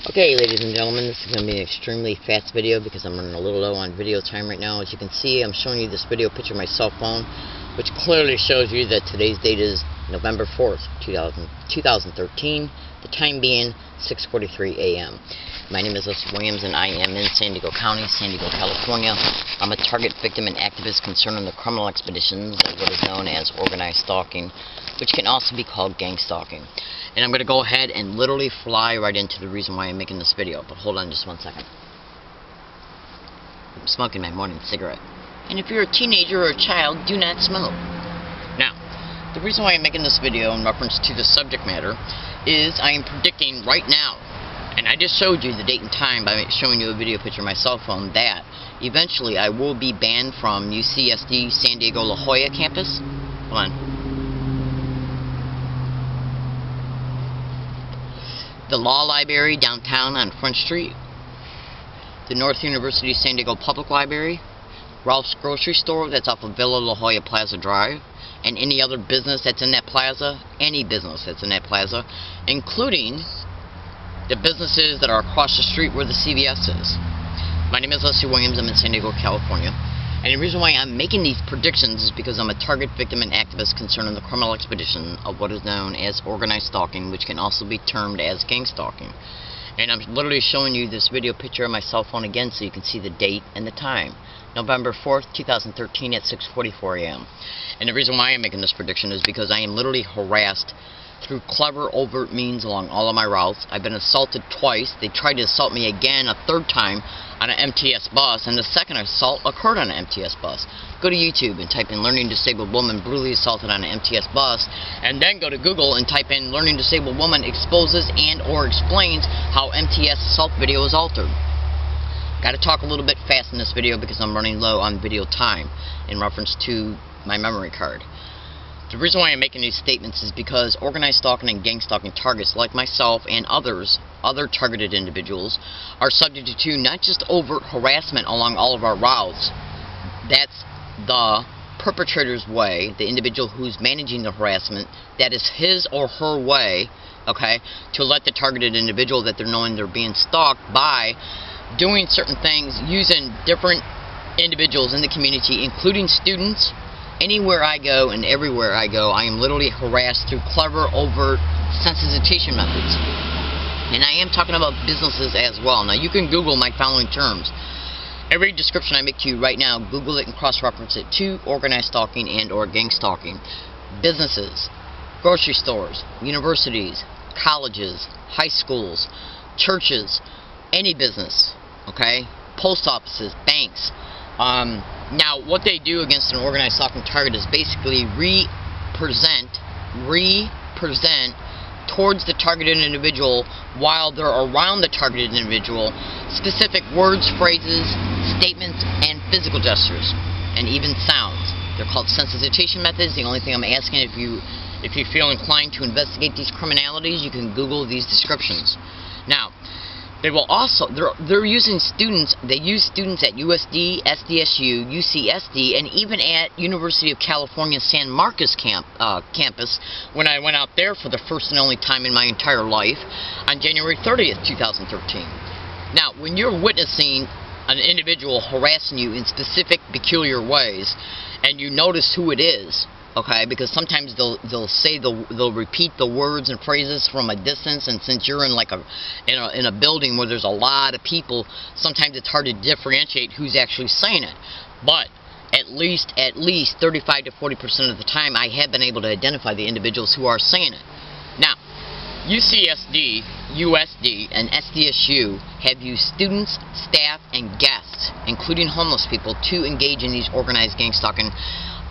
Okay, ladies and gentlemen, this is going to be an extremely fast video because I'm running a little low on video time right now. As you can see, I'm showing you this video picture of my cell phone, which clearly shows you that today's date is November 4th, 2013, the time being 6:43 a.m. My name is Leslie Williams, and I am in San Diego County, San Diego, California. I'm a target victim and activist concerned in the criminal expeditions of what is known as organized stalking, which can also be called gang stalking. And I'm going to go ahead and literally fly right into the reason why I'm making this video. But hold on just one second. I'm smoking my morning cigarette. And if you're a teenager or a child, do not smoke. Now, the reason why I'm making this video in reference to the subject matter is I am predicting right now, and I just showed you the date and time by showing you a video picture of my cell phone, that eventually I will be banned from UCSD San Diego La Jolla campus. Hold on. The Law Library downtown on Front Street, the North University San Diego Public Library, Ralph's Grocery Store that's off of Villa La Jolla Plaza Drive, and any other business that's in that plaza, including the businesses that are across the street where the CVS is. My name is Leslie Williams. I'm in San Diego, California. And the reason why I'm making these predictions is because I'm a target victim and activist concerned in the criminal expedition of what is known as organized stalking, which can also be termed as gang stalking. And I'm literally showing you this video picture of my cell phone again so you can see the date and the time. November 4th, 2013 at 6:44 a.m. And the reason why I'm making this prediction is because I am literally harassed through clever, overt means along all of my routes. I've been assaulted twice. They tried to assault me again a third time on an MTS bus, and the second assault occurred on an MTS bus. Go to YouTube and type in learning disabled woman brutally assaulted on an MTS bus, and then go to Google and type in learning disabled woman exposes and or explains how MTS assault video is altered. Got to talk a little bit fast in this video because I'm running low on video time in reference to my memory card. The reason why I'm making these statements is because organized stalking and gang stalking targets like myself and other targeted individuals are subject to not just overt harassment along all of our routes. That's the perpetrator's way, the individual who's managing the harassment. That is his or her way, okay, to let the targeted individual that they're knowing they're being stalked by doing certain things using different individuals in the community, including students. Anywhere I go and everywhere I go, I am literally harassed through clever, overt sensitization methods. And I am talking about businesses as well. Now, you can Google my following terms. Every description I make to you right now, Google it and cross-reference it to organized stalking and or gang stalking. Businesses, grocery stores, universities, colleges, high schools, churches, any business, okay? Post offices, banks. Now, what they do against an organized stalking target is basically represent towards the targeted individual while they're around the targeted individual specific words, phrases, statements, and physical gestures, and even sounds. They're called sensitization methods. The only thing I'm asking, if you feel inclined to investigate these criminalities, you can Google these descriptions. Now, they will also, they're using students, they use students at USD, SDSU, UCSD, and even at University of California San Marcos campus when I went out there for the first and only time in my entire life on January 30th, 2013. Now, when you're witnessing an individual harassing you in specific, peculiar ways, and you notice who it is, okay, because sometimes they'll repeat the words and phrases from a distance, and since you're in a building where there's a lot of people, sometimes it's hard to differentiate who's actually saying it. But at least 35 to 40% of the time, I have been able to identify the individuals who are saying it. Now, UCSD, USD, and SDSU have used students, staff, and guests, including homeless people, to engage in these organized gang stalking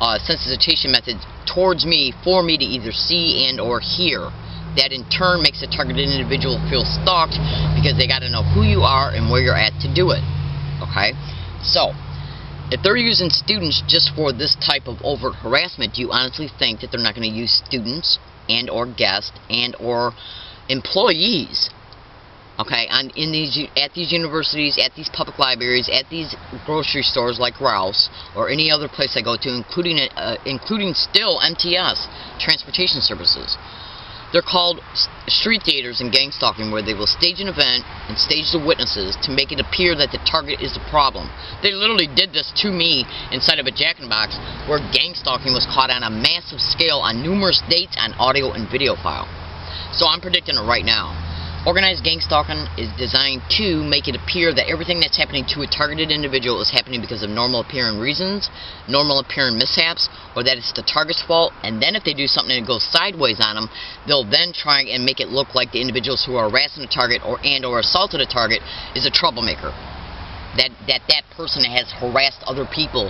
sensitization methods towards me, for me to either see and or hear. That in turn makes a targeted individual feel stalked because they got to know who you are and where you're at to do it. Okay? So, if they're using students just for this type of overt harassment, do you honestly think that they're not going to use students and or guests and or employees, okay, at these universities, at these public libraries, at these grocery stores like Ralph's, or any other place I go to, including still MTS, transportation services? They're called street theaters and gang stalking, where they will stage an event and stage the witnesses to make it appear that the target is the problem. They literally did this to me inside of a Jack-in-the-Box, where gang stalking was caught on a massive scale on numerous dates on audio and video file. So I'm predicting it right now. Organized gang stalking is designed to make it appear that everything that's happening to a targeted individual is happening because of normal appearing reasons, normal appearing mishaps, or that it's the target's fault, and then if they do something and it goes sideways on them, they'll then try and make it look like the individuals who are harassing the target or assaulted a target is a troublemaker. That person has harassed other people,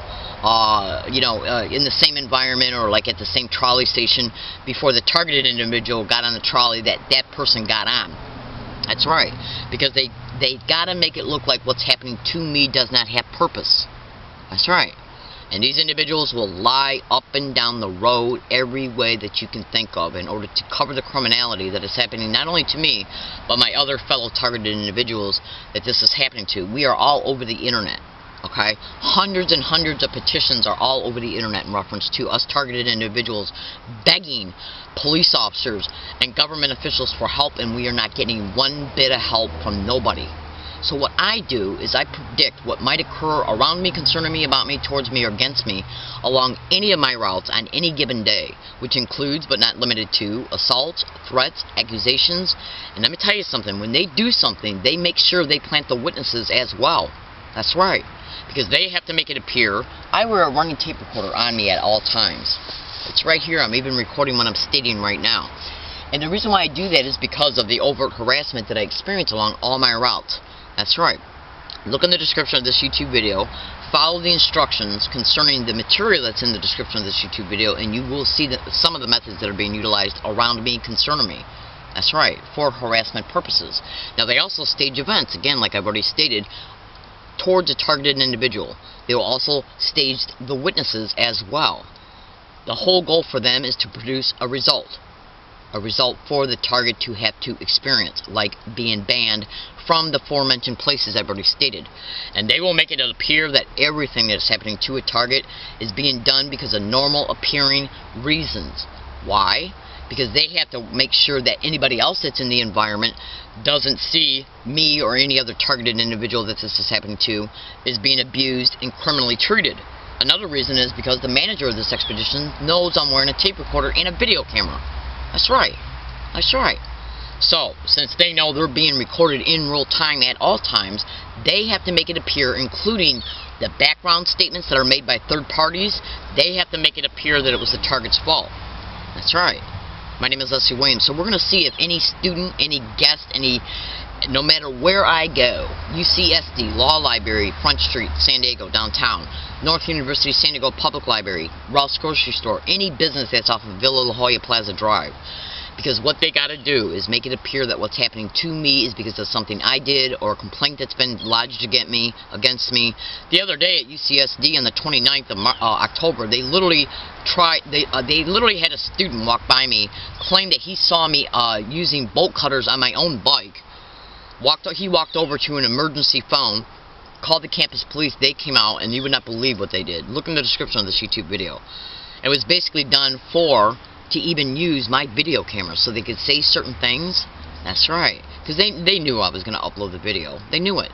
in the same environment or like at the same trolley station before the targeted individual got on the trolley that person got on. That's right, because they gotta make it look like what's happening to me does not have purpose. That's right. And these individuals will lie up and down the road every way that you can think of in order to cover the criminality that is happening not only to me, but my other fellow targeted individuals that this is happening to. We are all over the internet. Okay? Hundreds and hundreds of petitions are all over the internet in reference to us targeted individuals begging police officers and government officials for help, and we are not getting one bit of help from nobody. So what I do is I predict what might occur around me, concerning me, about me, towards me, or against me along any of my routes on any given day, which includes but not limited to assaults, threats, accusations. And let me tell you something, when they do something, they make sure they plant the witnesses as well. That's right. Because they have to make it appear. I wear a running tape recorder on me at all times. It's right here. I'm even recording what I'm stating right now. And the reason why I do that is because of the overt harassment that I experience along all my routes. That's right. Look in the description of this YouTube video. Follow the instructions concerning the material that's in the description of this YouTube video, and you will see some of the methods that are being utilized around me, concerning me. That's right, for harassment purposes. Now, they also stage events, again, like I've already stated, towards a targeted individual. They will also stage the witnesses as well. The whole goal for them is to produce a result for the target to have to experience, like being banned from the aforementioned places I've already stated. And they will make it appear that everything that is happening to a target is being done because of normal appearing reasons. Why? Because they have to make sure that anybody else that's in the environment doesn't see me or any other targeted individual that this is happening to is being abused and criminally treated. Another reason is because the manager of this expedition knows I'm wearing a tape recorder and a video camera. That's right. That's right. So, since they know they're being recorded in real time at all times, they have to make it appear, including the background statements that are made by third parties, they have to make it appear that it was the target's fault. That's right. My name is Leslie Williams. So we're going to see if any student, any guest, no matter where I go, UCSD, Law Library, Front Street, San Diego, downtown, North University, San Diego Public Library, Rouse Grocery Store, any business that's off of Villa La Jolla Plaza Drive. Because what they got to do is make it appear that what's happening to me is because of something I did or a complaint that's been lodged against me. The other day at UCSD on the 29th of October, they literally had a student walk by me, claim that he saw me using bolt cutters on my own bike. He walked over to an emergency phone, called the campus police. They came out, and you would not believe what they did. Look in the description of this YouTube video. It was basically done to even use my video camera so they could say certain things. That's right, because they knew I was going to upload the video. They knew it.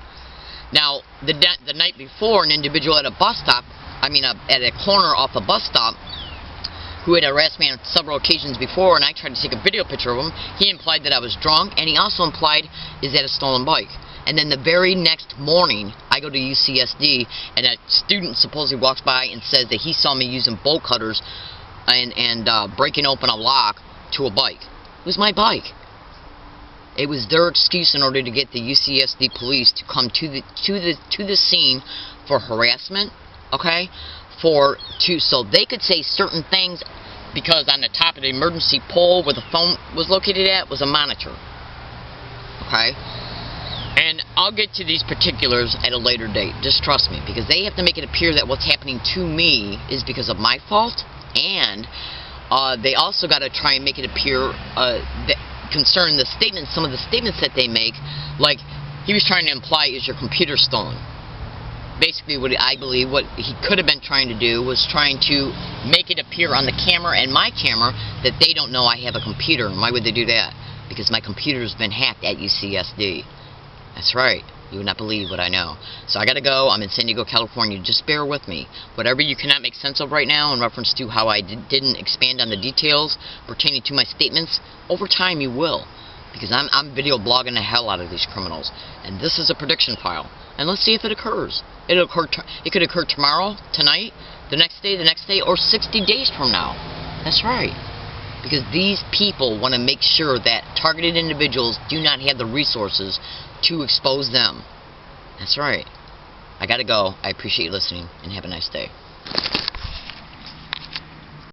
Now, the night before, an individual at a bus stop, at a corner off a bus stop, who had harassed me on several occasions before, and I tried to take a video picture of him, he implied that I was drunk, and he also implied is that a stolen bike. And then the very next morning, I go to UCSD, and a student supposedly walks by and says that he saw me using bolt cutters and breaking open a lock to a bike. It was my bike. It was their excuse in order to get the UCSD police to come to the scene for harassment, okay? So they could say certain things, because on the top of the emergency pole where the phone was located at was a monitor. Okay? And I'll get to these particulars at a later date. Just trust me, because they have to make it appear that what's happening to me is because of my fault, and they also got to try and make it appear that concerning the statements, some of the statements that they make, like he was trying to imply, is your computer stolen? basically what I believe what he could have been trying to do was trying to make it appear on the camera and my camera that they don't know I have a computer. And why would they do that? Because my computer's been hacked at UCSD. That's right. You would not believe what I know. So I gotta go. I'm in San Diego, California. Just bear with me. Whatever you cannot make sense of right now in reference to how I didn't expand on the details pertaining to my statements, over time you will. Because I'm video blogging the hell out of these criminals. And this is a prediction file. And let's see if it occurs. It could occur tomorrow, tonight, the next day, or 60 days from now. That's right. Because these people want to make sure that targeted individuals do not have the resources to expose them. That's right. I gotta go. I appreciate you listening, and have a nice day.